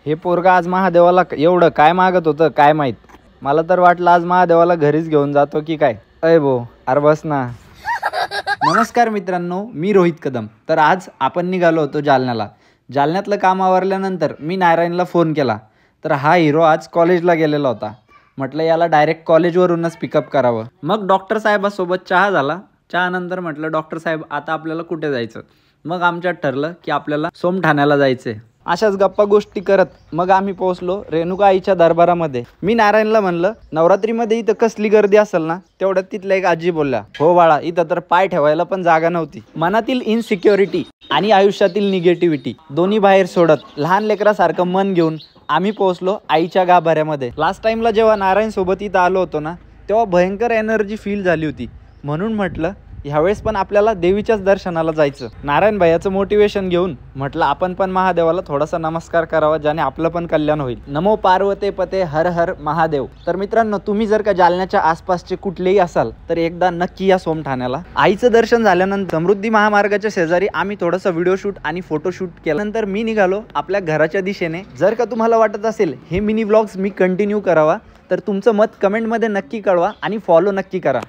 हे पोरगा आज महादेवाला एवढं काय मागत होतं काय माहित. मला तर वाटलं आज महादेवाला घरीच घेऊन जातो की काय. अय भो अरे बस ना. नमस्कार मित्रांनो, मी रोहित कदम. तर आज आपण निघालो होतो जालन्याला. जालन्यातलं काम आवरल्यानंतर मी नारायणला फोन केला. तर हा हिरो आज कॉलेजला गेलेला होता. म्हटलं याला डायरेक्ट कॉलेजवरूनच पिकअप करावं. मग डॉक्टर साहेबासोबत चहा झाला. चहानंतर म्हटलं डॉक्टर साहेब आता आपल्याला कुठे जायचं. मग आमच्यात ठरलं की आपल्याला सोमठाण्याला जायचंय. अशाच गप्पा गोष्टी करत मग आम्ही पोहोचलो रेणुका आईच्या दरबारामध्ये. मी नारायणला म्हणलं नवरात्रीमध्ये इथं कसली गर्दी असेल ना. तेवढ्यात तिथल्या एक आजी बोलल्या, हो बाळा इथं तर पाय ठेवायला पण जागा नव्हती. मनातील इनसिक्युरिटी आणि आयुष्यातील निगेटिव्हिटी दोन्ही बाहेर सोडत लहान लेकरासारखं मन घेऊन आम्ही पोहोचलो आईच्या गाभाऱ्यामध्ये. लास्ट टाइमला जेव्हा नारायण सोबत इथं आलो होतो ना, तेव्हा भयंकर एनर्जी फील झाली होती. म्हणून म्हटलं ह्यावेळेस पण आपल्याला देवीच्याच दर्शनाला जायचं. नारायण भैयाचं मोटिवेशन घेऊन म्हटलं आपण पण महादेवाला थोडासा नमस्कार करावा, ज्याने आपलं पण कल्याण होईल. नमो पार्वते पते हर हर महादेव. तर मित्रांनो, तुम्ही जर का जालन्याच्या आसपासचे कुठलेही असाल तर एकदा नक्की या सोमठाण्याला. आईचं दर्शन झाल्यानंतर समृद्धी महामार्गाच्या शेजारी आम्ही थोडंसं व्हिडिओ शूट आणि फोटोशूट केल्यानंतर मी निघालो आपल्या घराच्या दिशेने. जर का तुम्हाला वाटत असेल हे मिनी व्लॉग्स मी कंटिन्यू करावा तर तुमचं मत कमेंटमध्ये नक्की कळवा आणि फॉलो नक्की करा.